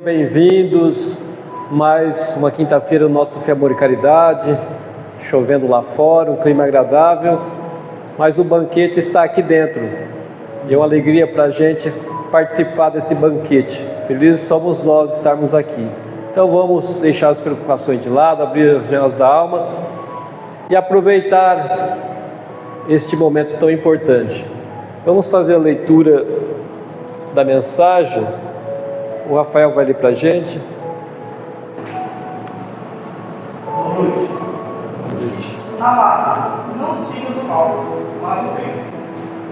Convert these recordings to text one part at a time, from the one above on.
Bem-vindos, mais uma quinta-feira no nosso Fé, Amor e Caridade, chovendo lá fora, um clima agradável, mas o banquete está aqui dentro, e é uma alegria para a gente participar desse banquete. Felizes somos nós estarmos aqui. Então vamos deixar as preocupações de lado, abrir as janelas da alma e aproveitar este momento tão importante. Vamos fazer a leitura da mensagem. O Rafael vai ler para a gente. Boa noite. Amado, não sigas o mal, mas o bem.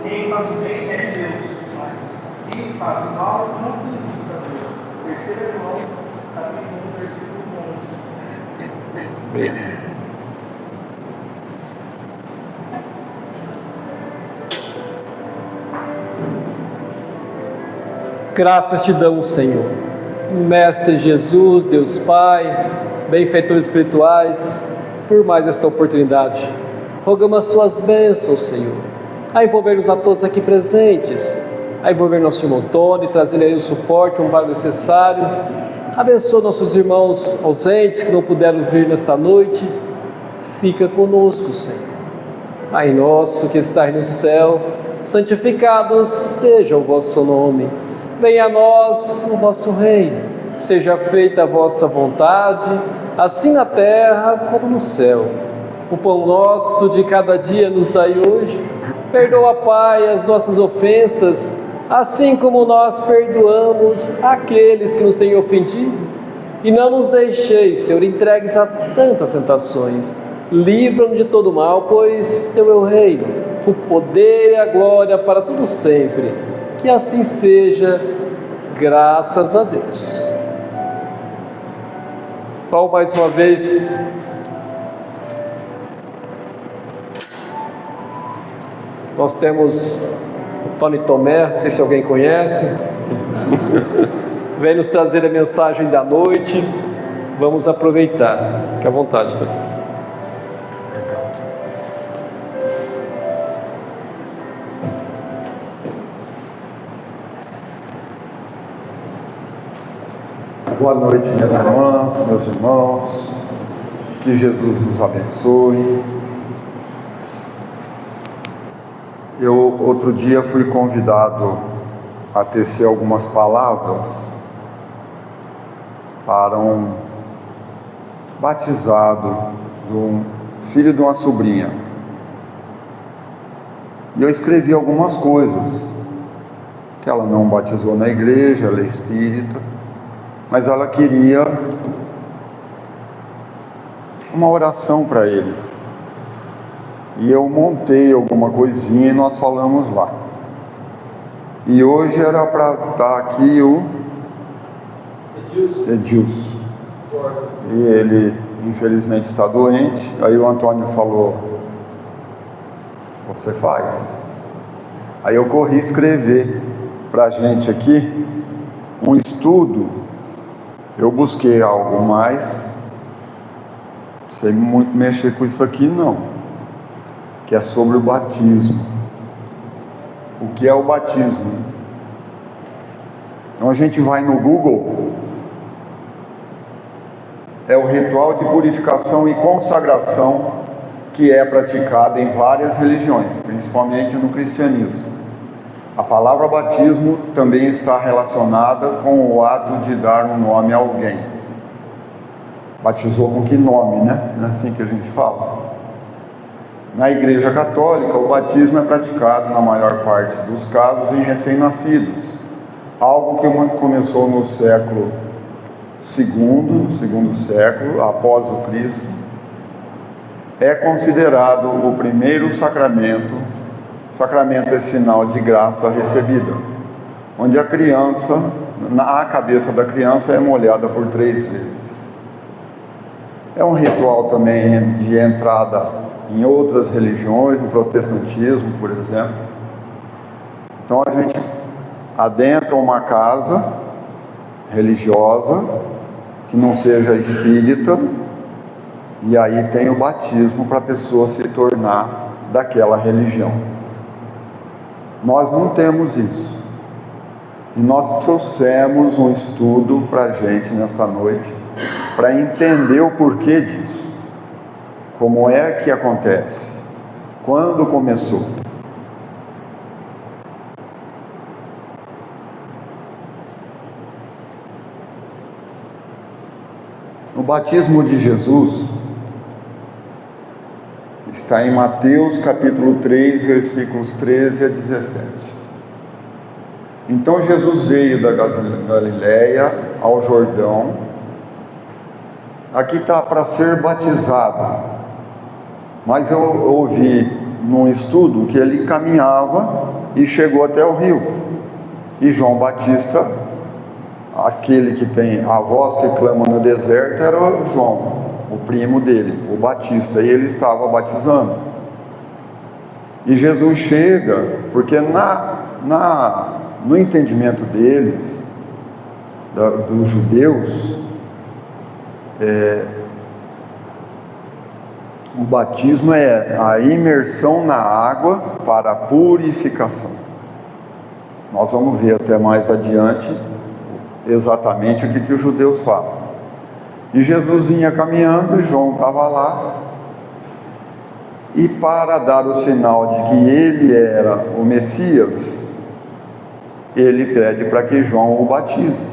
Quem faz o bem é de Deus, mas quem faz o mal não conquista Deus. Terceiro João, capítulo 1, versículo 11. Obrigado. Graças te damos, Senhor, Mestre Jesus, Deus Pai, benfeitores espirituais, por mais esta oportunidade. Rogamos as suas bênçãos, Senhor, a envolver-nos a todos aqui presentes, a envolver nosso irmão Tony, trazer aí o suporte, um vale necessário. Abençoa nossos irmãos ausentes que não puderam vir nesta noite. Fica conosco, Senhor. Pai nosso que estás no céu, santificado seja o vosso nome. Venha a nós o vosso reino, seja feita a vossa vontade, assim na terra como no céu. O pão nosso de cada dia nos dai hoje. Perdoa, Pai, as nossas ofensas, assim como nós perdoamos aqueles que nos têm ofendido. E não nos deixeis, Senhor, entregues a tantas tentações. Livra-nos de todo mal, pois teu é o reino, o poder e a glória para todo sempre. Que assim seja, graças a Deus. Paulo, mais uma vez, nós temos o Tony Tomé, não sei se alguém conhece, vem nos trazer a mensagem da noite. Vamos aproveitar, fique à vontade, Tony. Boa noite, minhas irmãs, meus irmãos, que Jesus nos abençoe. Eu, outro dia, fui convidado a tecer algumas palavras para um batizado de um filho de uma sobrinha. E eu escrevi algumas coisas, que ela não batizou na igreja, ela é espírita, mas ela queria uma oração para ele. E eu montei alguma coisinha e nós falamos lá. E hoje era para estar aqui o Edilson. E ele, infelizmente, está doente. Aí o Antônio falou: você faz? Aí eu corri escrever para a gente aqui um estudo. Eu busquei algo mais, não sei muito mexer com isso aqui não, que é sobre o batismo. O que é o batismo? Então a gente vai no Google, é o ritual de purificação e consagração que é praticado em várias religiões, principalmente no cristianismo. A palavra batismo também está relacionada com o ato de dar um nome a alguém. Batizou com que nome, né? Não é assim que a gente fala. Na Igreja Católica, o batismo é praticado, na maior parte dos casos, em recém-nascidos. Algo que começou no século segundo século, após o Cristo. É considerado o primeiro sacramento. Sacramento é sinal de graça recebida, onde a criança, a cabeça da criança é molhada por 3 vezes. É um ritual também de entrada em outras religiões, no protestantismo, por exemplo. Então a gente adentra uma casa religiosa, que não seja espírita, e aí tem o batismo para a pessoa se tornar daquela religião. Nós não temos isso. E nós trouxemos um estudo para a gente nesta noite, para entender o porquê disso. Como é que acontece? Quando começou? O batismo de Jesus está em Mateus capítulo 3, versículos 13 a 17. Então Jesus veio da Galiléia ao Jordão. Aqui está para ser batizado, mas eu ouvi num estudo que ele caminhava e chegou até o rio. E João Batista, aquele que tem a voz que clama no deserto, era o João, o primo dele, o Batista, e ele estava batizando. E Jesus chega, porque no entendimento deles, dos judeus, o batismo é a imersão na água para a purificação. Nós vamos ver até mais adiante exatamente o que os judeus falam. E Jesus vinha caminhando, e João estava lá, e para dar o sinal de que ele era o Messias, ele pede para que João o batize.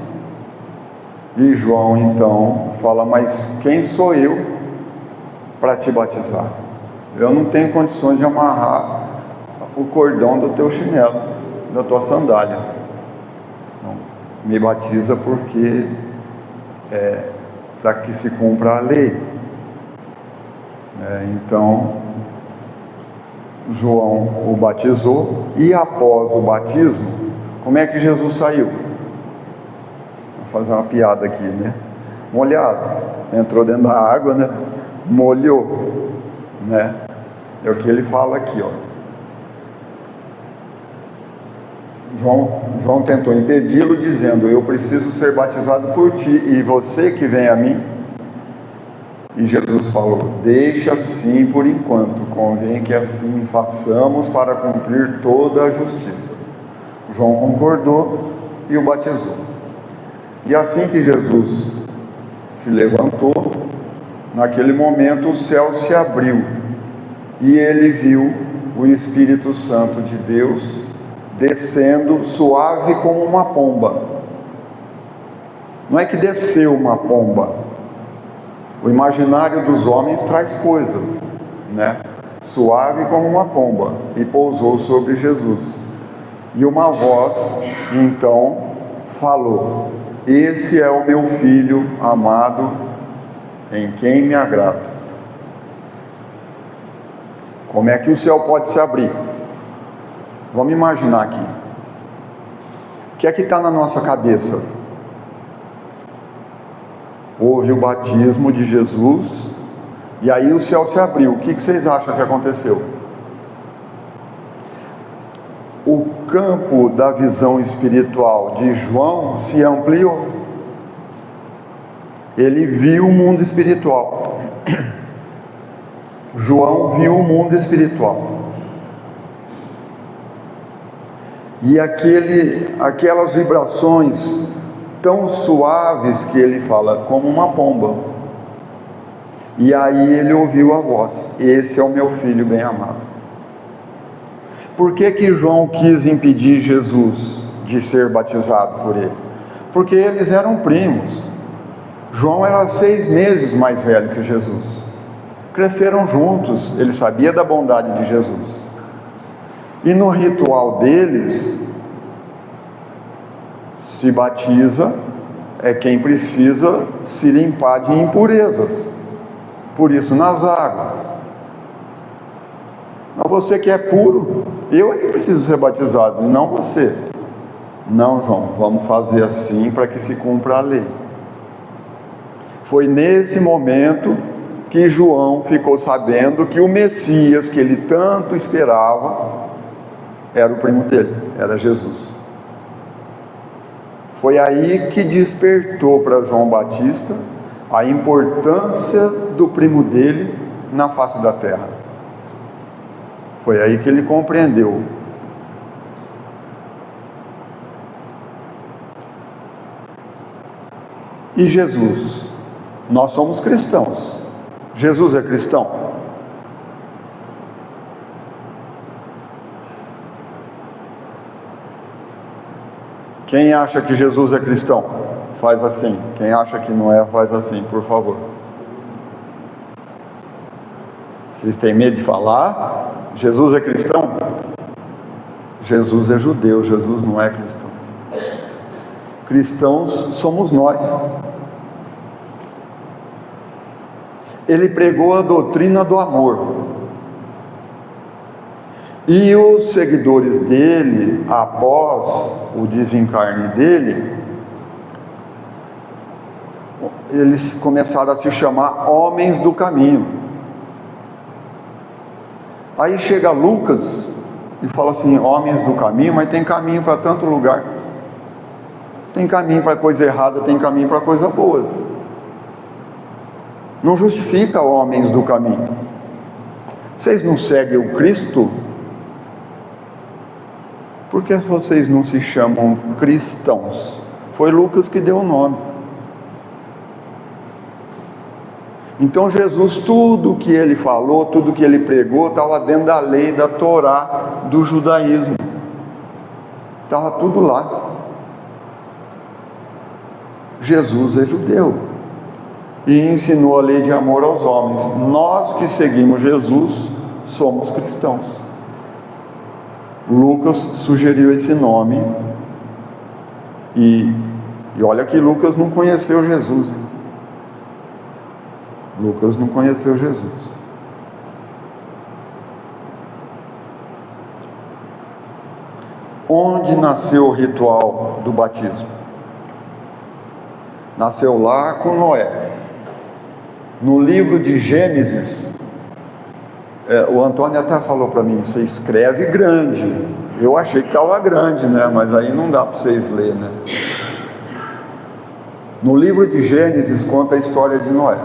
E João então fala: mas quem sou eu para te batizar? Eu não tenho condições de amarrar o cordão do teu chinelo, da tua sandália. Não, me batiza porque para que se cumpra a lei. Então João o batizou, e após o batismo, como é que Jesus saiu? Vou fazer uma piada aqui, né? Molhado. Entrou dentro da água, né? Molhou, né? É o que ele fala aqui, ó. João tentou impedi-lo, dizendo: eu preciso ser batizado por ti, e você que vem a mim? E Jesus falou: deixa assim por enquanto, convém que assim façamos para cumprir toda a justiça. João concordou e o batizou. E assim que Jesus se levantou, naquele momento o céu se abriu, e ele viu o Espírito Santo de Deus descendo suave como uma pomba. Não é que desceu uma pomba. O imaginário dos homens traz coisas, né? Suave como uma pomba, e pousou sobre Jesus. E uma voz então falou: esse é o meu filho amado, em quem me agrado. Como é que o céu pode se abrir? Vamos imaginar aqui. O que é que está na nossa cabeça? Houve o batismo de Jesus, e aí o céu se abriu. O que vocês acham que aconteceu? O campo da visão espiritual de João se ampliou. Ele viu o mundo espiritual. João viu o mundo espiritual. E aquelas vibrações tão suaves que ele fala, como uma pomba. E aí ele ouviu a voz: esse é o meu filho bem amado. Por que João quis impedir Jesus de ser batizado por ele? Porque eles eram primos. João era 6 meses mais velho que Jesus. Cresceram juntos, ele sabia da bondade de Jesus. E no ritual deles, se batiza quem precisa se limpar de impurezas. Por isso nas águas. Mas você que é puro, eu é que preciso ser batizado, não você. Não, João, vamos fazer assim para que se cumpra a lei. Foi nesse momento que João ficou sabendo que o Messias que ele tanto esperava era o primo dele, era Jesus. Foi aí que despertou para João Batista a importância do primo dele na face da terra. Foi aí que ele compreendeu E Jesus? Nós somos cristãos. Jesus é cristão? Quem acha que Jesus é cristão? Faz assim. Quem acha que não é, faz assim, por favor. Vocês têm medo de falar? Jesus é cristão? Jesus é judeu, Jesus não é cristão. Cristãos somos nós. Ele pregou a doutrina do amor. E os seguidores dele, após o desencarne dele, eles começaram a se chamar homens do caminho. Aí chega Lucas e fala assim, homens do caminho, mas tem caminho para tanto lugar. Tem caminho para coisa errada, tem caminho para coisa boa. Não justifica homens do caminho. Vocês não seguem o Cristo? Por que vocês não se chamam cristãos? Foi Lucas que deu o nome. Então Jesus, tudo que ele falou, tudo que ele pregou, estava dentro da lei da Torá, do judaísmo. Estava tudo lá. Jesus é judeu e ensinou a lei de amor aos homens. Nós que seguimos Jesus somos cristãos. Lucas sugeriu esse nome e olha que Lucas não conheceu Jesus. Lucas não conheceu Jesus. Onde nasceu o ritual do batismo? Nasceu lá com Noé. No livro de Gênesis, o Antônio até falou para mim, você escreve grande. Eu achei que estava grande, né? Mas aí não dá para vocês lerem, né? No livro de Gênesis conta a história de Noé,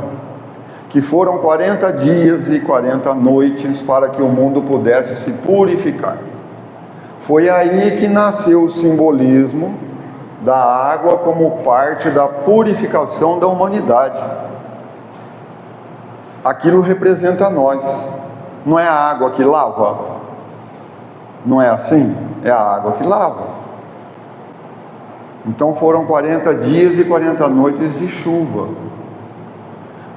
que foram 40 dias e 40 noites para que o mundo pudesse se purificar. Foi aí que nasceu o simbolismo da água como parte da purificação da humanidade. Aquilo representa nós. Não é a água que lava? Não é assim? É a água que lava. Então foram 40 dias e 40 noites de chuva.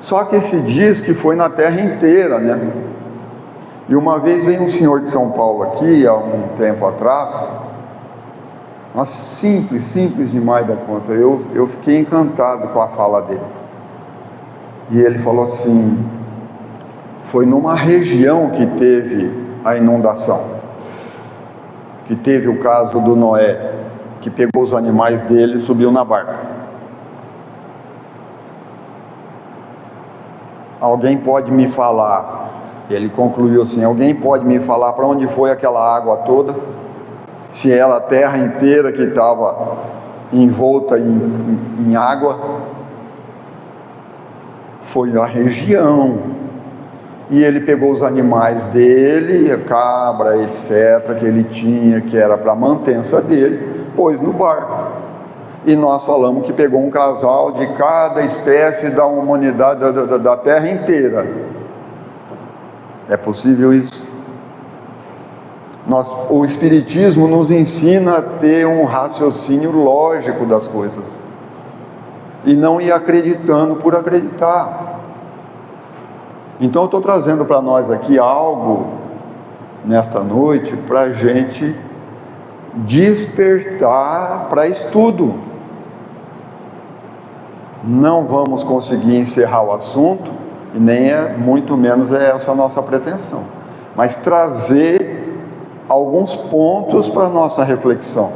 Só que se diz que foi na terra inteira, né? E uma vez veio um senhor de São Paulo aqui, há um tempo atrás, mas simples demais da conta. Eu fiquei encantado com a fala dele. E ele falou assim, foi numa região que teve a inundação, que teve o caso do Noé, que pegou os animais dele e subiu na barca. Alguém pode me falar, ele concluiu assim, alguém pode me falar para onde foi aquela água toda? Se era a terra inteira que estava envolta em água? Foi a região. E ele pegou os animais dele, a cabra, etc., que ele tinha, que era para a mantença dele, pôs no barco. E nós falamos que pegou um casal de cada espécie da humanidade, da terra inteira. É possível isso? O Espiritismo nos ensina a ter um raciocínio lógico das coisas. E não ir acreditando por acreditar. Então eu estou trazendo para nós aqui algo, nesta noite, para a gente despertar para estudo. Não vamos conseguir encerrar o assunto, e nem muito menos é essa a nossa pretensão, mas trazer alguns pontos para a nossa reflexão.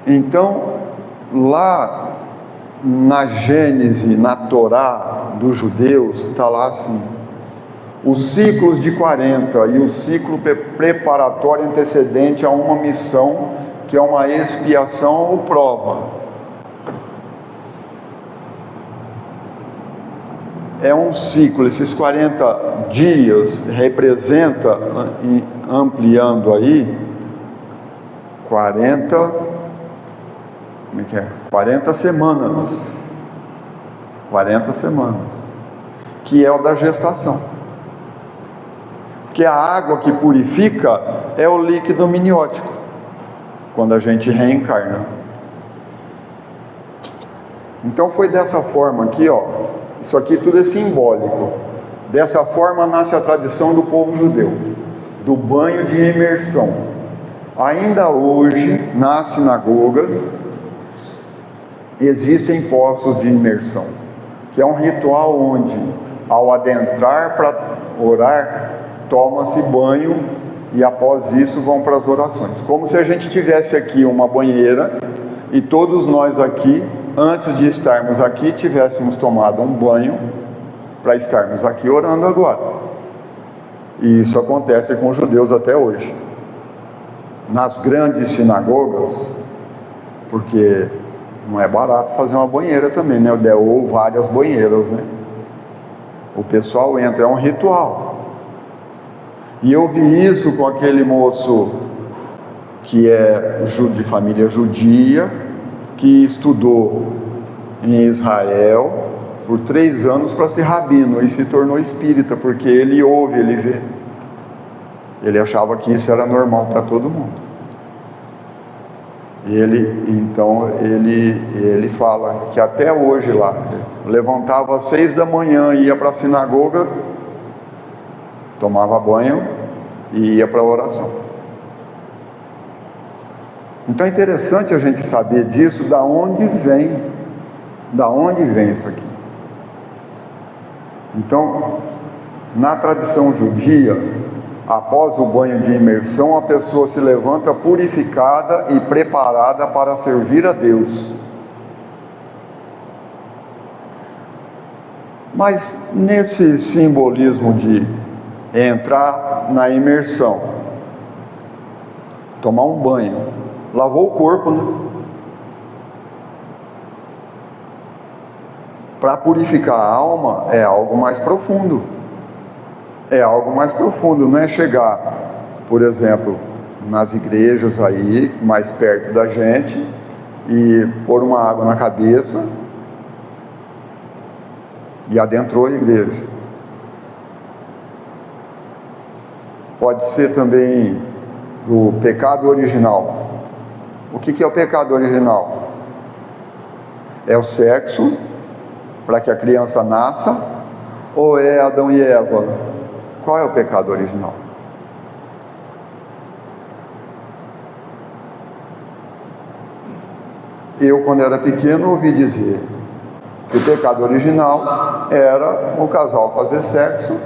Então, lá na Gênese, na Torá dos judeus, está lá assim, os ciclos de 40 e o ciclo preparatório antecedente a uma missão, que é uma expiação ou prova. É um ciclo, esses 40 dias representa, ampliando aí, 40 como é que é? 40 semanas. 40 semanas. Que é o da gestação. Porque a água que purifica é o líquido amniótico, quando a gente reencarna. Então foi dessa forma aqui, ó. Isso aqui tudo é simbólico. Dessa forma nasce a tradição do povo judeu, do banho de imersão. Ainda hoje, nas sinagogas, existem poços de imersão, que é um ritual onde, ao adentrar para orar, toma-se banho e após isso vão para as orações. Como se a gente tivesse aqui uma banheira e todos nós aqui, antes de estarmos aqui, tivéssemos tomado um banho para estarmos aqui orando agora. E isso acontece com os judeus até hoje. Nas grandes sinagogas, porque não é barato fazer uma banheira também, né? Ou várias banheiras, né? O pessoal entra, é um ritual. E eu vi isso com aquele moço que é de família judia, que estudou em Israel por 3 anos para ser rabino e se tornou espírita, porque ele ouve, ele vê. Ele achava que isso era normal para todo mundo. Ele fala que até hoje lá, levantava às 6 da manhã, ia para a sinagoga, tomava banho e ia para a oração. Então é interessante a gente saber disso, da onde vem isso aqui. Então, na tradição judia, após o banho de imersão, a pessoa se levanta purificada e preparada para servir a Deus. Mas nesse simbolismo de entrar na imersão, tomar um banho, lavou o corpo, né? Para purificar a alma é algo mais profundo. É algo mais profundo, não é chegar, por exemplo, nas igrejas aí, mais perto da gente, e pôr uma água na cabeça e adentrou a igreja. Pode ser também do pecado original. O que é o pecado original? É o sexo, para que a criança nasça, ou é Adão e Eva? Qual é o pecado original? Eu, quando era pequeno, ouvi dizer que o pecado original era o casal fazer sexo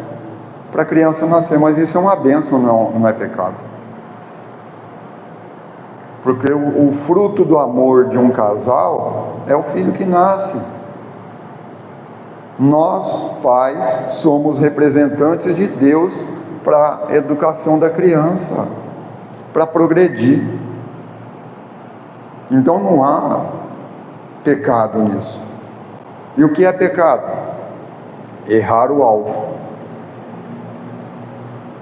para a criança nascer, mas isso é uma bênção, não é pecado. Porque o fruto do amor de um casal é o filho que nasce. Nós, pais, somos representantes de Deus para a educação da criança, para progredir. Então não há pecado nisso. E o que é pecado? Errar o alvo.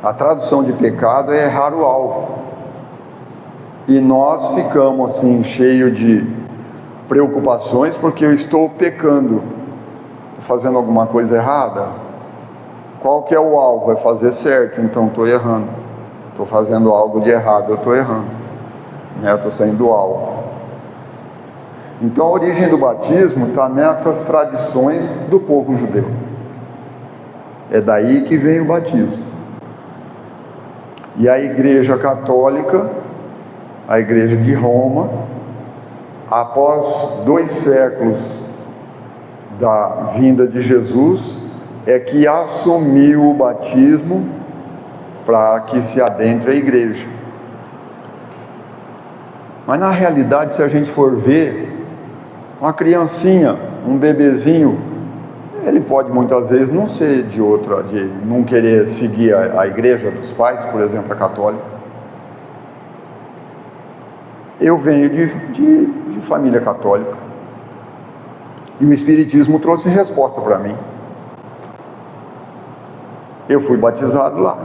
A tradução de pecado é errar o alvo. E nós ficamos assim, cheios de preocupações, porque eu estou pecando, fazendo alguma coisa errada. Qual que é o alvo? É fazer certo, então estou errando. Estou fazendo algo de errado, eu estou errando. Eu estou saindo do alvo. Então a origem do batismo está nessas tradições do povo judeu. É daí que vem o batismo. E a Igreja Católica, a Igreja de Roma, após 2 séculos da vinda de Jesus, é que assumiu o batismo para que se adentre a igreja. Mas na realidade, se a gente for ver, uma criancinha, um bebezinho, ele pode muitas vezes não ser de não querer seguir a igreja dos pais, por exemplo, a católica. Eu venho de família católica. E o Espiritismo trouxe resposta para mim. Eu fui batizado lá.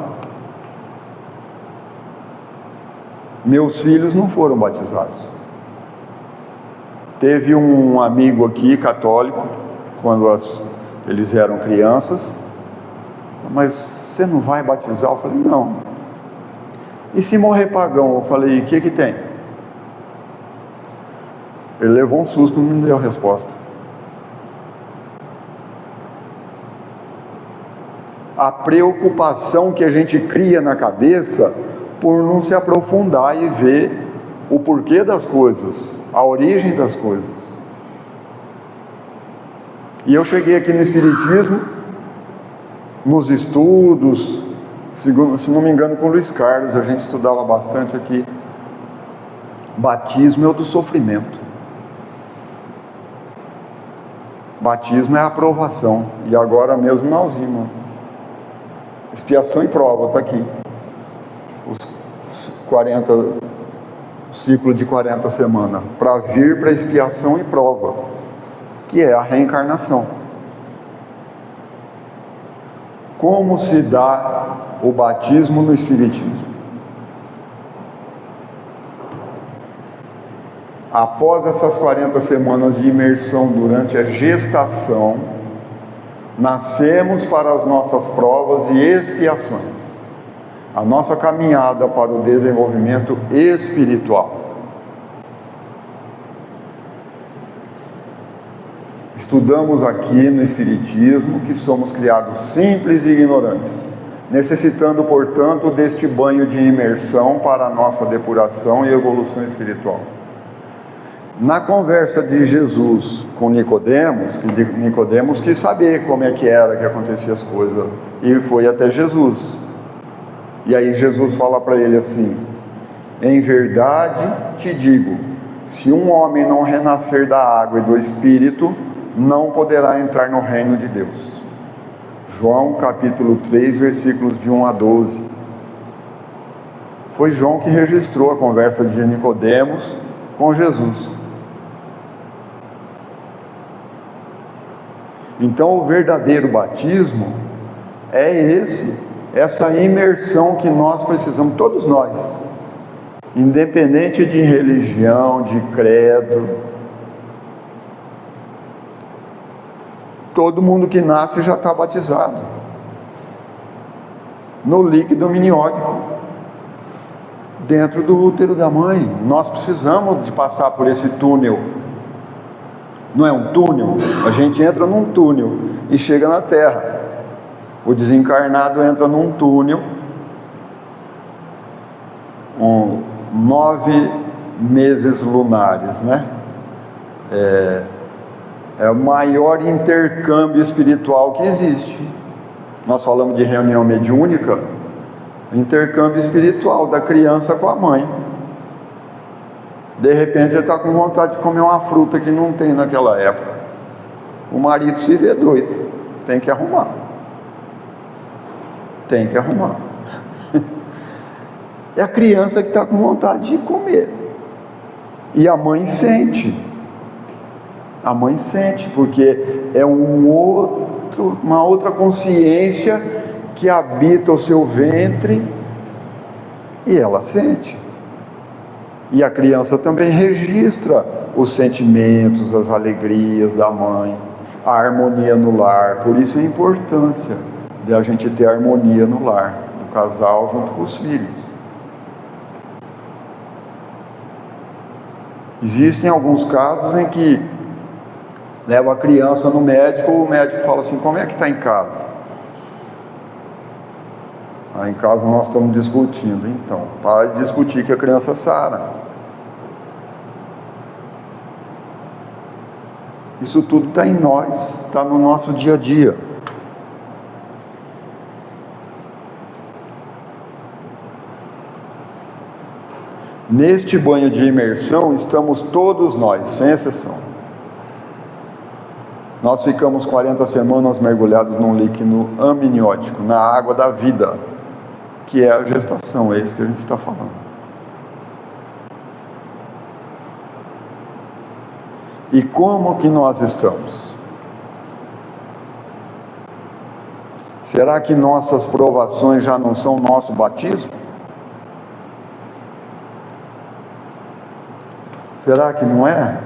Meus filhos não foram batizados. Teve um amigo aqui, católico, quando eles eram crianças, mas você não vai batizar? Eu falei, não. E se morrer pagão? Eu falei, o que tem? Ele levou um susto e não me deu a resposta. A preocupação que a gente cria na cabeça por não se aprofundar e ver o porquê das coisas, a origem das coisas. E eu cheguei aqui no Espiritismo, nos estudos, se não me engano com o Luiz Carlos, a gente estudava bastante aqui. Batismo é o do sofrimento. Batismo é a aprovação. E agora mesmo nós vimos. Expiação e prova, está aqui. O ciclo de 40 semanas. Para vir para expiação e prova, que é a reencarnação. Como se dá o batismo no Espiritismo? Após essas 40 semanas de imersão durante a gestação, nascemos para as nossas provas e expiações, a nossa caminhada para o desenvolvimento espiritual. Estudamos aqui no Espiritismo que somos criados simples e ignorantes, necessitando, portanto, deste banho de imersão para a nossa depuração e evolução espiritual. Na conversa de Jesus com Nicodemos, que Nicodemos quis saber como é que era, que acontecia as coisas, e foi até Jesus. E aí Jesus fala para ele assim: em verdade te digo, se um homem não renascer da água e do Espírito, não poderá entrar no reino de Deus. João capítulo 3, versículos de 1 a 12. Foi João que registrou a conversa de Nicodemos com Jesus. Então o verdadeiro batismo é essa imersão que nós precisamos, todos nós, independente de religião, de credo. Todo mundo que nasce já está batizado no líquido amniótico dentro do útero da mãe. Nós precisamos de passar por esse túnel. Não é um túnel? A gente entra num túnel e chega na Terra. O desencarnado entra num túnel, 9 meses lunares, né? É o maior intercâmbio espiritual que existe. Nós falamos de reunião mediúnica, intercâmbio espiritual da criança com a mãe. De repente ele está com vontade de comer uma fruta que não tem naquela época. O marido se vê doido, tem que arrumar. Tem que arrumar. É a criança que está com vontade de comer. E a mãe sente. A mãe sente, porque é uma outra consciência que habita o seu ventre e ela sente. E a criança também registra os sentimentos, as alegrias da mãe, a harmonia no lar. Por isso a importância de a gente ter harmonia no lar, do casal junto com os filhos. Existem alguns casos em que leva a criança no médico, o médico fala assim: como é que está em casa? Em casa nós estamos discutindo. Então, para de discutir que a criança sara. Isso tudo está em nós, está no nosso dia a dia. Neste banho de imersão estamos todos nós, sem exceção. Nós ficamos 40 semanas mergulhados num líquido amniótico, na água da vida, que é a gestação, é isso que a gente está falando. E como que nós estamos? Será que nossas provações já não são nosso batismo? Será que não é?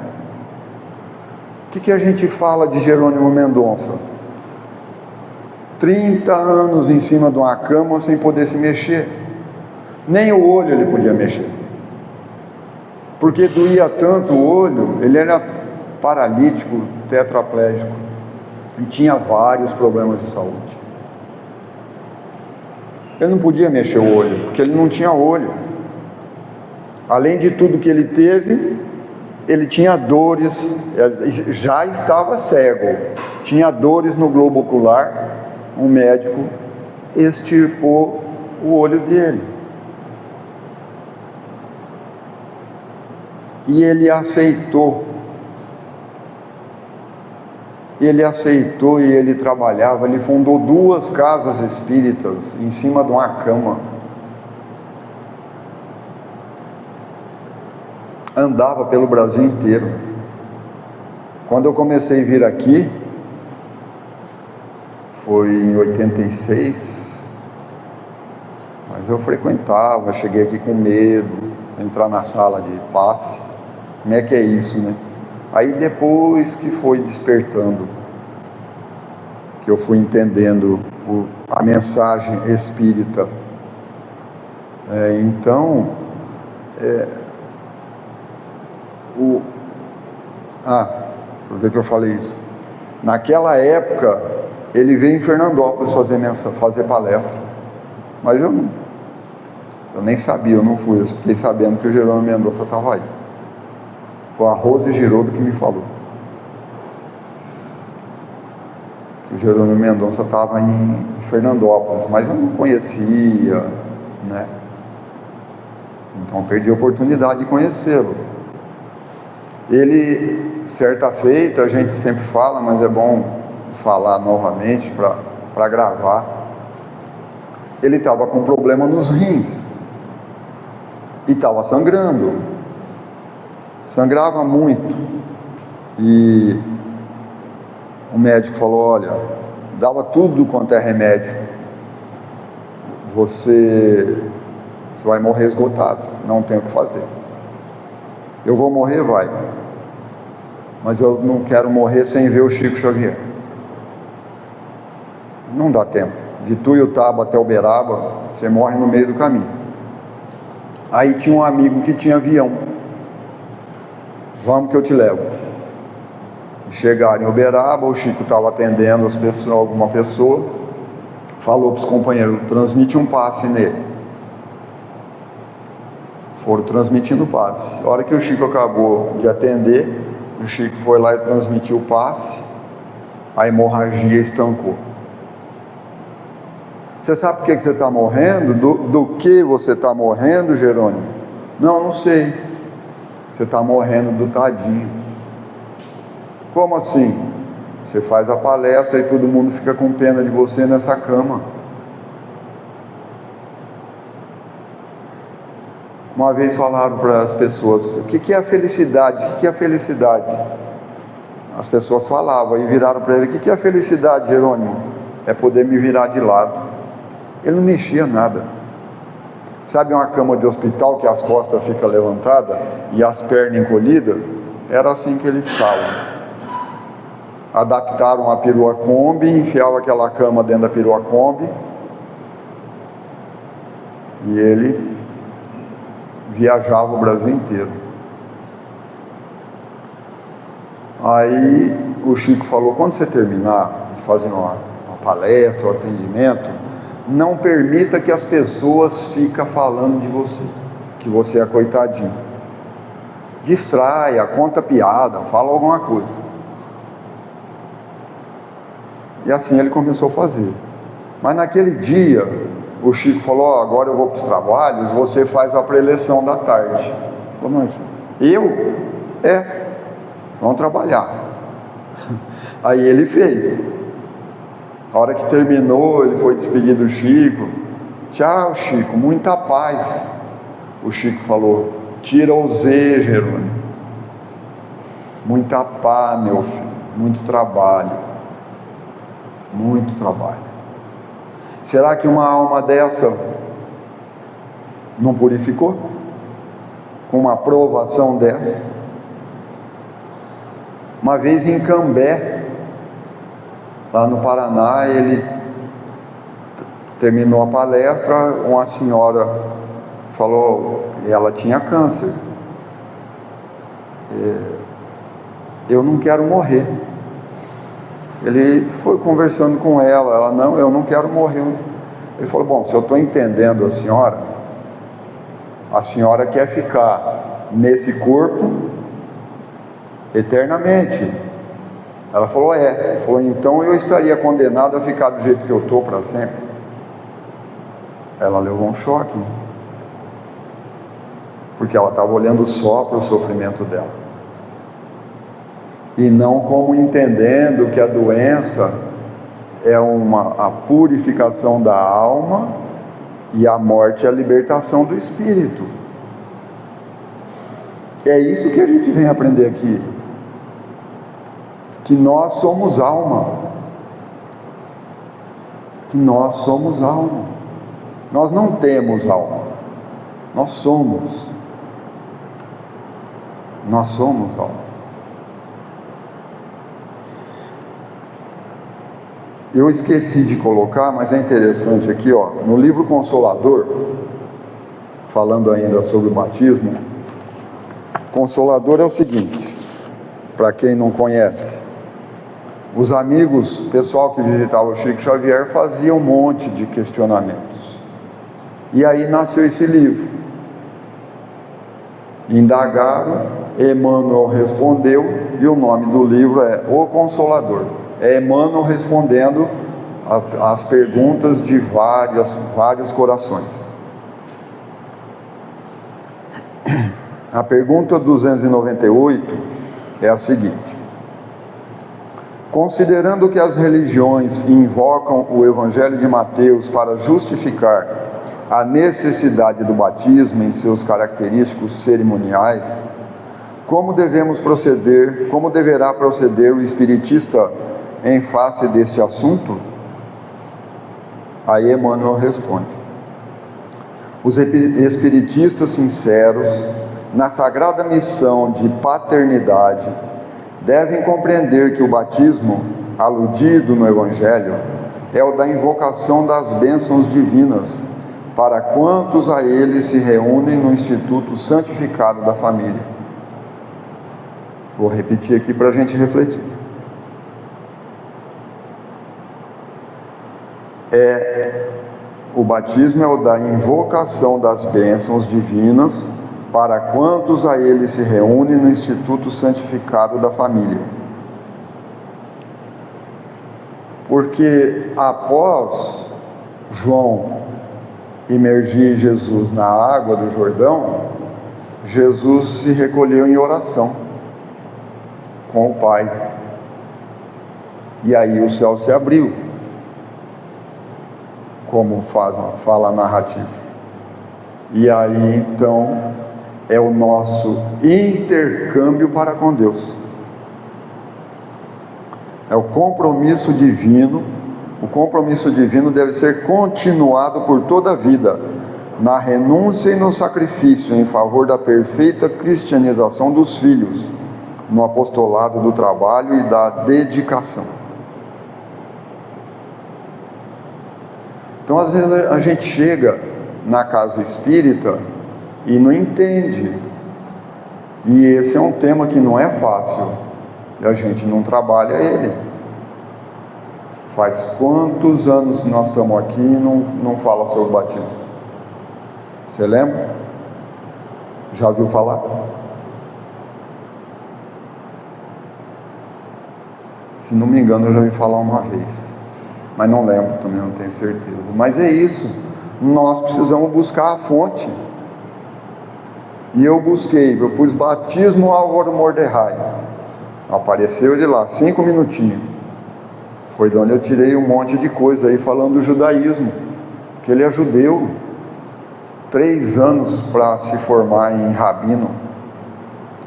O que a gente fala de Jerônimo Mendonça? 30 anos em cima de uma cama sem poder se mexer. Nem o olho ele podia mexer. Porque doía tanto o olho, ele era paralítico, tetraplégico. E tinha vários problemas de saúde. Ele não podia mexer o olho, porque ele não tinha olho. Além de tudo que ele teve, ele tinha dores, já estava cego, tinha dores no globo ocular. Um médico extirpou o olho dele. E ele aceitou. Ele aceitou e ele trabalhava. Ele fundou 2 casas espíritas em cima de uma cama. Andava pelo Brasil inteiro. Quando eu comecei a vir aqui, foi em 86, mas eu frequentava, cheguei aqui com medo, entrar na sala de passe. Como é que é isso, né? Aí depois que foi despertando, que eu fui entendendo a mensagem espírita. Por que eu falei isso? Naquela época, ele veio em Fernandópolis fazer palestra, mas eu nem sabia, eu não fui, eu fiquei sabendo que o Jerônimo Mendonça estava aí. Foi a Rose Girodo que me falou que o Jerônimo Mendonça estava em Fernandópolis, mas eu não conhecia, né? Então perdi a oportunidade de conhecê-lo. Ele, certa feita, a gente sempre fala, mas é bom falar novamente para gravar. Ele estava com problema nos rins e estava sangrava muito, e o médico falou: olha, dava tudo quanto é remédio, você vai morrer esgotado, não tem o que fazer. Eu vou morrer, vai, mas eu não quero morrer sem ver o Chico Xavier. Não dá tempo. De Tuiutaba até Uberaba, você morre no meio do caminho. Aí tinha um amigo que tinha avião. Vamos que eu te levo. Chegaram em Uberaba, o Chico estava atendendo alguma pessoa, falou para os companheiros: transmite um passe nele. Foram transmitindo o passe. A hora que o Chico acabou de atender, o Chico foi lá e transmitiu o passe, a hemorragia estancou. Você sabe por que você está morrendo? Do que você está morrendo, Jerônimo? Não sei. Você está morrendo do tadinho. Como assim? Você faz a palestra e todo mundo fica com pena de você nessa cama. Uma vez falaram para as pessoas: o que é a felicidade? O que é a felicidade? As pessoas falavam e viraram para ele: o que é a felicidade, Jerônimo? É poder me virar de lado. Ele não mexia nada. Sabe uma cama de hospital que as costas ficam levantadas e as pernas encolhidas? Era assim que ele ficava. Adaptaram a perua Kombi, enfiavam aquela cama dentro da perua Kombi e ele viajava o Brasil inteiro. Aí o Chico falou: quando você terminar de fazer uma palestra, um atendimento, não permita que as pessoas fiquem falando de você, que você é coitadinho. Distraia, conta piada, fala alguma coisa. E assim ele começou a fazer. Mas naquele dia, o Chico falou: agora eu vou para os trabalhos, você faz a preleção da tarde. Falei: mas eu? Vamos trabalhar. Aí ele fez. A hora que terminou, ele foi despedir do Chico. Tchau, Chico, muita paz. O Chico falou: tira o Z, Jerônimo. Muita paz, meu filho, muito trabalho. Muito trabalho. Será que uma alma dessa não purificou? Com uma provação dessa? Uma vez em Cambé, lá no Paraná, ele terminou a palestra, uma senhora falou, ela tinha câncer. Eu não quero morrer. Ele foi conversando com ela, não, eu não quero morrer. Ele falou, bom, se eu estou entendendo a senhora quer ficar nesse corpo eternamente. Ela falou, Ele falou, então eu estaria condenado a ficar do jeito que eu estou para sempre. Ela levou um choque, porque ela estava olhando só para o sofrimento dela, e não como entendendo que a doença é a purificação da alma e a morte é a libertação do espírito. É isso que a gente vem aprender aqui, que nós somos alma, que nós somos alma. Nós não temos alma, nós somos alma. Eu esqueci de colocar, mas é interessante aqui, no livro Consolador, falando ainda sobre o batismo. Consolador é o seguinte, para quem não conhece, os amigos, o pessoal que visitava o Chico Xavier fazia um monte de questionamentos, e aí nasceu esse livro. Indagaram, Emmanuel respondeu, e o nome do livro é O Consolador. É Emmanuel respondendo as perguntas de vários corações. A pergunta 298 é a seguinte: considerando que as religiões invocam o Evangelho de Mateus para justificar a necessidade do batismo em seus característicos cerimoniais, como deverá proceder o espiritista em face deste assunto? Aí Emmanuel responde: os espiritistas sinceros, na sagrada missão de paternidade, devem compreender que o batismo, aludido no Evangelho, é o da invocação das bênçãos divinas, para quantos a ele se reúnem no Instituto Santificado da Família. Vou repetir aqui para a gente refletir. O batismo é o da invocação das bênçãos divinas para quantos a ele se reúne no Instituto Santificado da Família. Porque após João imergir Jesus na água do Jordão, Jesus se recolheu em oração com o Pai. E aí o céu se abriu, como fala a narrativa. E aí então é o nosso intercâmbio para com Deus. É o compromisso divino. O compromisso divino deve ser continuado por toda a vida, na renúncia e no sacrifício em favor da perfeita cristianização dos filhos, no apostolado do trabalho e da dedicação. Então, às vezes a gente chega na casa espírita e não entende. E esse é um tema que não é fácil, e a gente não trabalha ele. Faz quantos anos que nós estamos aqui e não fala sobre o batismo? Você lembra? Já ouviu falar? Se não me engano, eu já ouvi falar uma vez, mas não lembro também, não tenho certeza. Mas é isso, nós precisamos buscar a fonte. E eu pus batismo Álvaro Mordecai, apareceu ele lá, 5 minutinhos. Foi de onde eu tirei um monte de coisa aí falando do judaísmo, porque ele é judeu, 3 anos para se formar em rabino,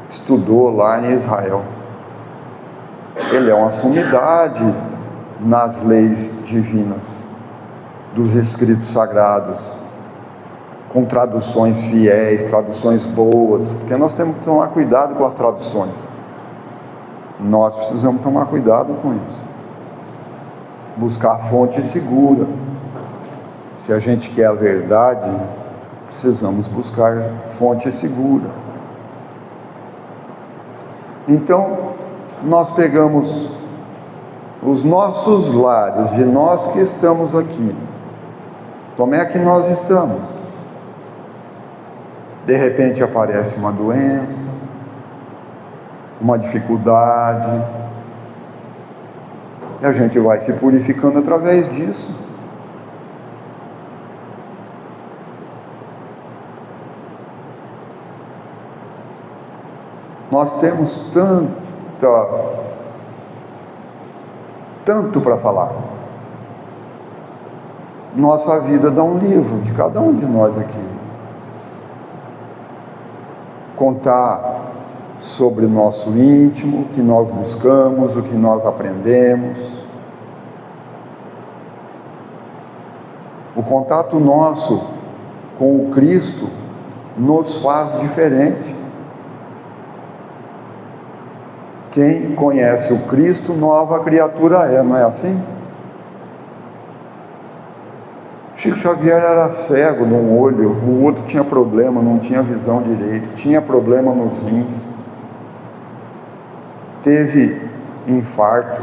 estudou lá em Israel. Ele é uma sumidade nas leis divinas, dos escritos sagrados, com traduções fiéis, traduções boas, porque nós temos que tomar cuidado com as traduções. Nós precisamos tomar cuidado com isso. Buscar fonte segura. Se a gente quer a verdade, precisamos buscar fonte segura. Então, nós pegamos os nossos lares, de nós que estamos aqui. Como é que nós estamos? De repente aparece uma doença, uma dificuldade, e a gente vai se purificando através disso. Nós temos tanto para falar. Nossa vida dá um livro de cada um de nós aqui. Contar sobre o nosso íntimo, o que nós buscamos, o que nós aprendemos. O contato nosso com o Cristo nos faz diferente. Quem conhece o Cristo, nova criatura é, não é assim? Chico Xavier era cego num olho, o outro tinha problema, não tinha visão direita, tinha problema nos rins, teve infarto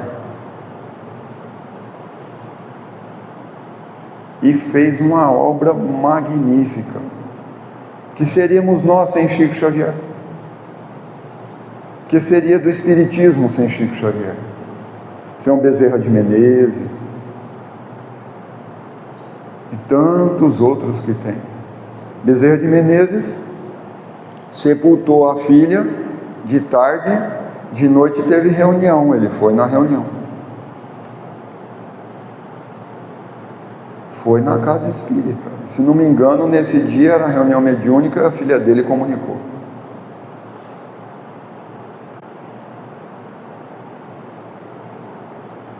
e fez uma obra magnífica, que seríamos nós sem Chico Xavier? Que seria do Espiritismo sem Chico Xavier? Sem Bezerra de Menezes e tantos outros que tem. Bezerra de Menezes sepultou a filha de tarde, de noite teve reunião, ele foi na reunião. Foi na casa espírita. Se não me engano, nesse dia era a reunião mediúnica e a filha dele comunicou.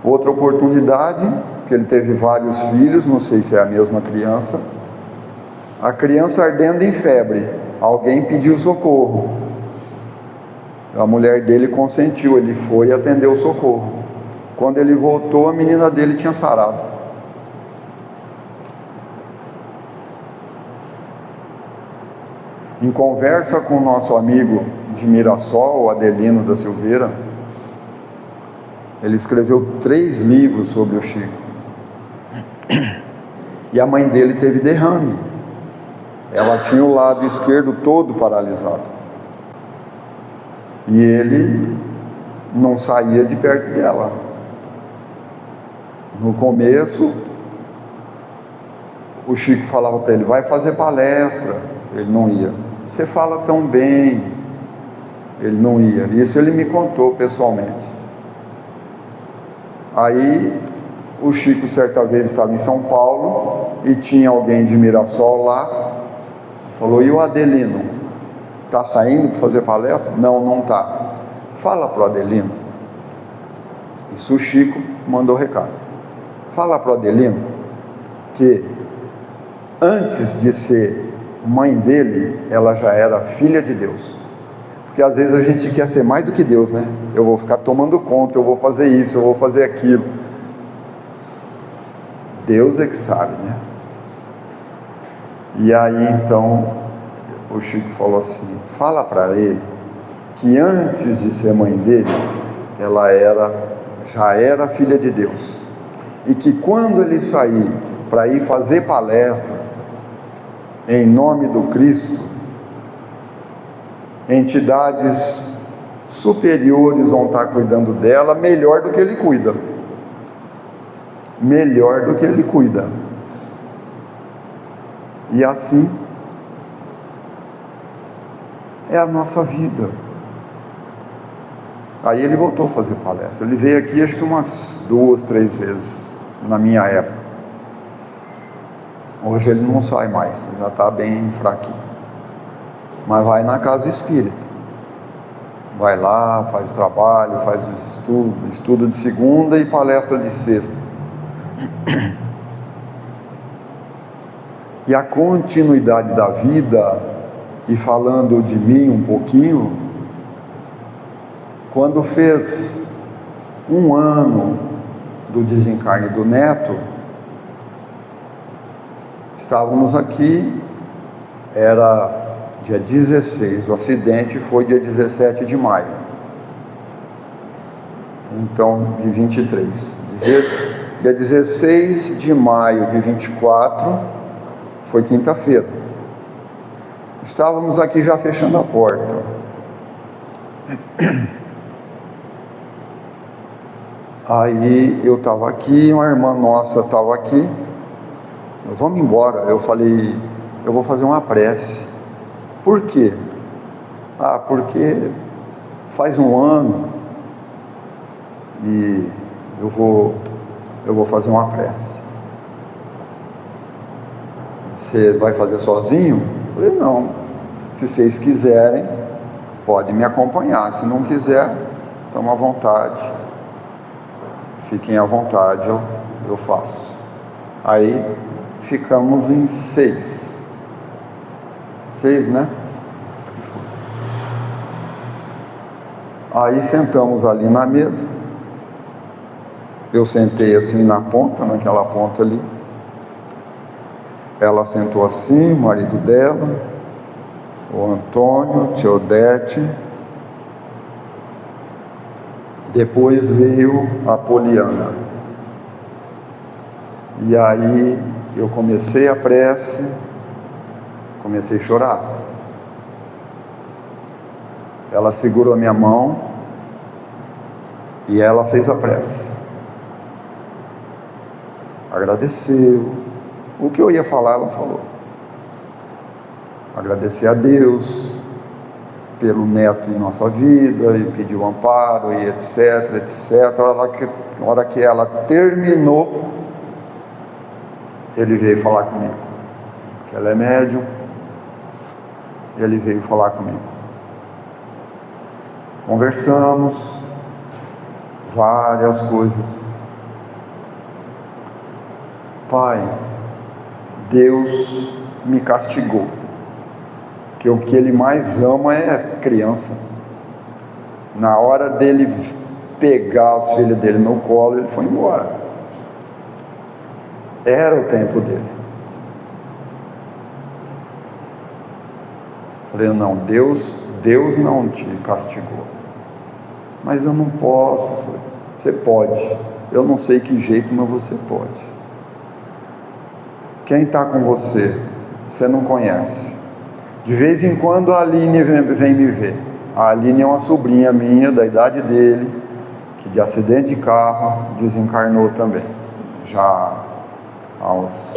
Outra oportunidade, que ele teve vários filhos, não sei se é a mesma criança. A criança ardendo em febre, alguém pediu socorro. A mulher dele consentiu, ele foi e atendeu o socorro. Quando ele voltou, a menina dele tinha sarado. Em conversa com o nosso amigo de Mirassol, o Adelino da Silveira, ele escreveu 3 livros sobre o Chico. E a mãe dele teve derrame. Ela tinha o lado esquerdo todo paralisado. E ele não saía de perto dela. No começo, o Chico falava para ele, vai fazer palestra. Ele não ia. Você fala tão bem. Ele não ia. Isso ele me contou pessoalmente. Aí, o Chico certa vez estava em São Paulo e tinha alguém de Mirassol lá. Falou, e o Adelino? Está saindo para fazer palestra? Não, não está. Fala para o Adelino. Isso o Chico mandou recado. Fala para o Adelino que antes de ser mãe dele, ela já era filha de Deus. Porque às vezes a gente quer ser mais do que Deus, né? Eu vou ficar tomando conta, eu vou fazer isso, eu vou fazer aquilo. Deus é que sabe, né? E aí então o Chico falou assim, fala para ele que antes de ser mãe dele, ela já era filha de Deus. E que quando ele sair para ir fazer palestra em nome do Cristo, entidades superiores vão estar cuidando dela melhor do que ele cuida. Melhor do que ele cuida. E assim é a nossa vida. Aí ele voltou a fazer palestra. Ele veio aqui acho que umas 2, 3 vezes na minha época. Hoje ele não sai mais, já está bem fraquinho. Mas vai na casa espírita. Vai lá, faz o trabalho, faz os estudos, estudo de segunda e palestra de sexta. E a continuidade da vida, e falando de mim um pouquinho, Quando fez 1 ano do desencarne do neto, estávamos aqui, era dia 16, o acidente foi dia 17 de maio, então de 23, dia 16 de maio de 24, foi quinta-feira, estávamos aqui já fechando a porta, aí eu estava aqui, uma irmã nossa estava aqui, vamos embora, eu falei, eu vou fazer uma prece. Por quê? Porque faz 1 ano e eu vou fazer uma prece. Você vai fazer sozinho? Eu falei, não, se vocês quiserem, pode me acompanhar, se não quiser, estamos à vontade, fiquem à vontade, eu faço. Aí ficamos em 6, né? Acho que foi. Aí sentamos ali na mesa, eu sentei assim na ponta, naquela ponta ali, ela sentou assim, o marido dela, o Antônio, tia Odete, depois veio a Poliana, e aí eu comecei a prece, comecei a chorar. Ela segurou a minha mão e ela fez a prece. Agradeceu. O que eu ia falar, ela falou. Agradecer a Deus pelo neto em nossa vida e pediu amparo e etc, etc. A hora que ela terminou, ele veio falar comigo. Que ela é médium. Ele veio falar comigo. Conversamos várias coisas. Pai, Deus me castigou, porque o que Ele mais ama é criança. Na hora dele pegar os filhos dele no colo, ele foi embora. Era o tempo dele. Falei, não, Deus não te castigou. Mas eu não posso. Falei, você pode. Eu não sei que jeito, mas você pode. Quem está com você, você não conhece. De vez em quando a Aline vem me ver. A Aline é uma sobrinha minha, da idade dele, que de acidente de carro desencarnou também. Já aos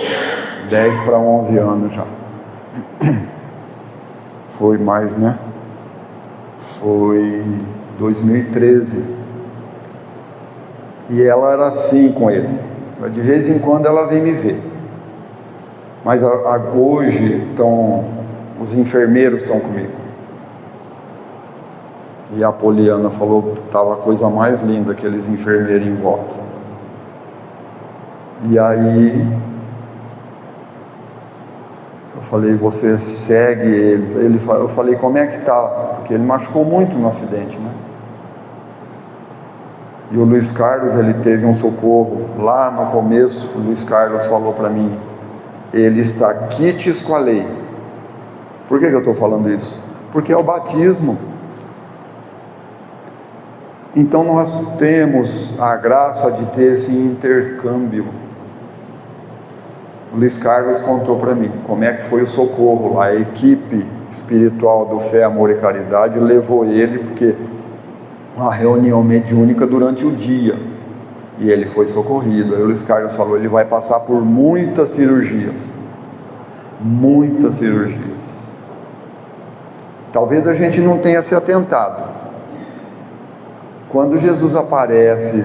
10 para 11 anos já. Foi mais, né? Foi 2013. E ela era assim com ele. De vez em quando ela vem me ver. Mas hoje os enfermeiros estão comigo. E a Poliana falou que estava a coisa mais linda, aqueles enfermeiros em volta. E aí eu falei, você segue eles. Eu falei, como é que tá? Porque ele machucou muito no acidente, né? E o Luiz Carlos, ele teve um socorro lá no começo. O Luiz Carlos falou para mim, ele está quites com a lei. Por que eu estou falando isso? Porque é o batismo. Então nós temos a graça de ter esse intercâmbio. O Luiz Carlos contou para mim como é que foi o socorro lá. A equipe espiritual do Fé, Amor e Caridade levou ele, porque uma reunião mediúnica durante o dia, e ele foi socorrido. Aí o Luiz Carlos falou, ele vai passar por muitas cirurgias. Talvez a gente não tenha se atentado. Quando Jesus aparece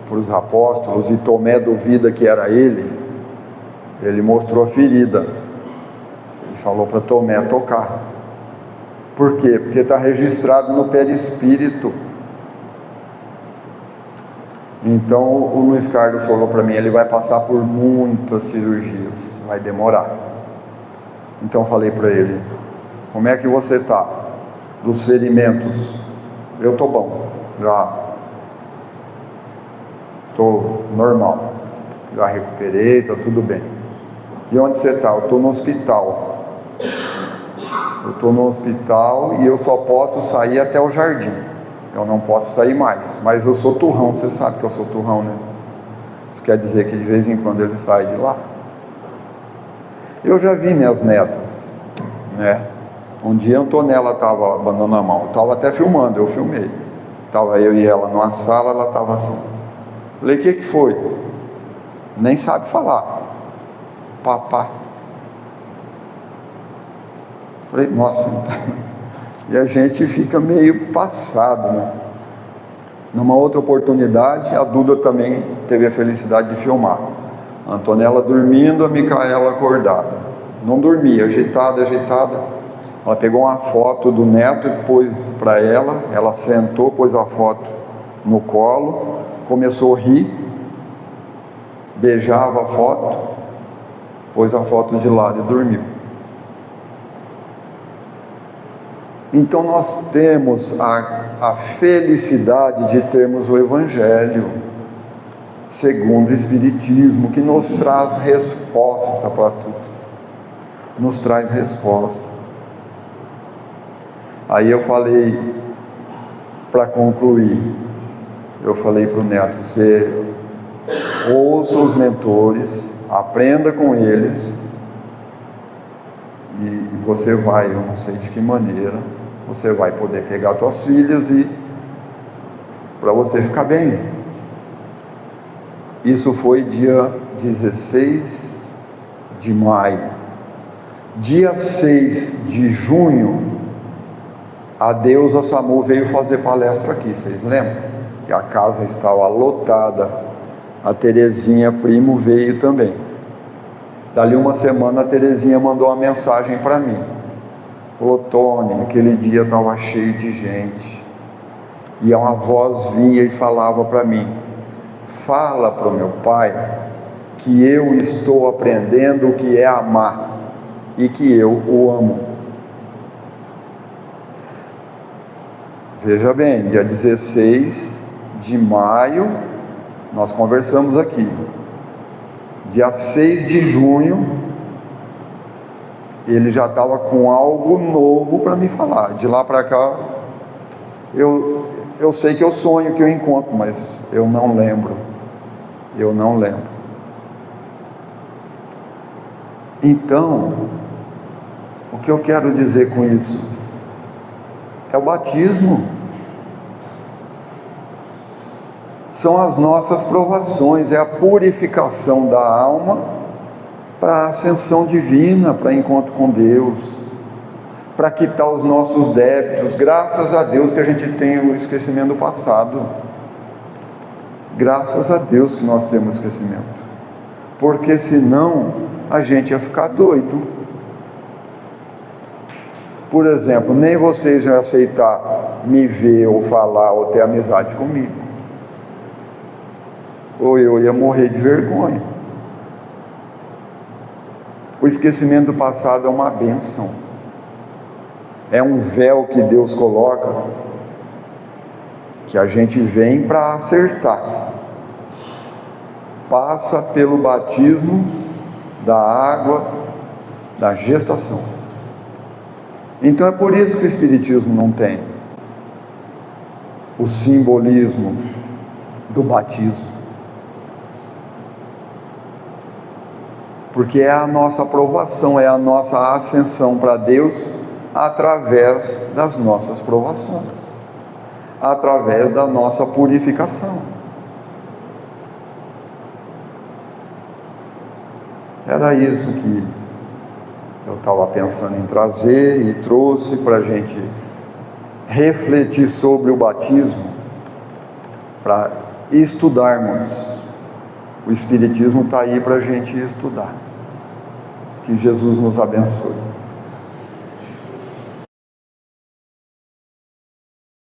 para os apóstolos e Tomé duvida que era ele mostrou a ferida. Ele falou para Tomé tocar. Por quê? Porque está registrado no perispírito. Então o Luiz Carlos falou para mim, ele vai passar por muitas cirurgias, vai demorar. Então falei para ele, como é que você está? Dos ferimentos? Eu estou bom. já estou normal, já recuperei, está tudo bem. E onde você está? Eu estou no hospital. Eu estou no hospital e eu só posso sair até o jardim. Eu não posso sair mais, mas eu sou turrão, você sabe que eu sou turrão, né? Isso quer dizer que de vez em quando ele sai de lá. Eu já vi minhas netas, né? Um dia a Antonella estava abanando a mão, eu estava até filmando, eu filmei. Estava eu e ela numa sala, ela estava assim. Falei, o que foi? Nem sabe falar. Papá. Falei, nossa. E a gente fica meio passado, né? Numa outra oportunidade, a Duda também teve a felicidade de filmar. A Antonella dormindo, a Micaela acordada. Não dormia, agitada. Ela pegou uma foto do neto e pôs para ela. Ela sentou, pôs a foto no colo, começou a rir, beijava a foto, pôs a foto de lado e dormiu. Então nós temos a felicidade de termos o Evangelho segundo o Espiritismo, que nos traz resposta para tudo. Nos traz resposta. Aí eu falei, para concluir, eu falei para o neto, você ouça os mentores, aprenda com eles, e você vai, eu não sei de que maneira, você vai poder pegar suas filhas e para você ficar bem. Isso foi dia 16 de maio. Dia 6 de junho, a deusa Samu veio fazer palestra aqui, vocês lembram? E a casa estava lotada. A Terezinha Primo veio também. Dali uma semana a Terezinha mandou uma mensagem para mim. Falou, Tony, aquele dia estava cheio de gente. E uma voz vinha e falava para mim, fala para o meu pai que eu estou aprendendo o que é amar e que eu o amo. Veja bem, dia 16 de maio, nós conversamos aqui. Dia 6 de junho, ele já estava com algo novo para me falar. De lá para cá, eu sei que eu sonho que eu encontro, mas eu não lembro. Então, o que eu quero dizer com isso? É o batismo. São as nossas provações, é a purificação da alma para a ascensão divina, para encontro com Deus, para quitar os nossos débitos. Graças a Deus que a gente tem o esquecimento do passado. Graças a Deus que nós temos esquecimento. Porque senão a gente ia ficar doido. Por exemplo, nem vocês iam aceitar me ver ou falar ou ter amizade comigo. Ou eu ia morrer de vergonha. O esquecimento do passado é uma bênção. É um véu que Deus coloca, que a gente vem para acertar. Passa pelo batismo da água da gestação. Então é por isso que o Espiritismo não tem o simbolismo do batismo. Porque é a nossa aprovação, é a nossa ascensão para Deus através das nossas provações, através da nossa purificação. Era isso que eu estava pensando em trazer e trouxe para a gente refletir sobre o batismo, para estudarmos. O Espiritismo está aí para a gente estudar. Que Jesus nos abençoe.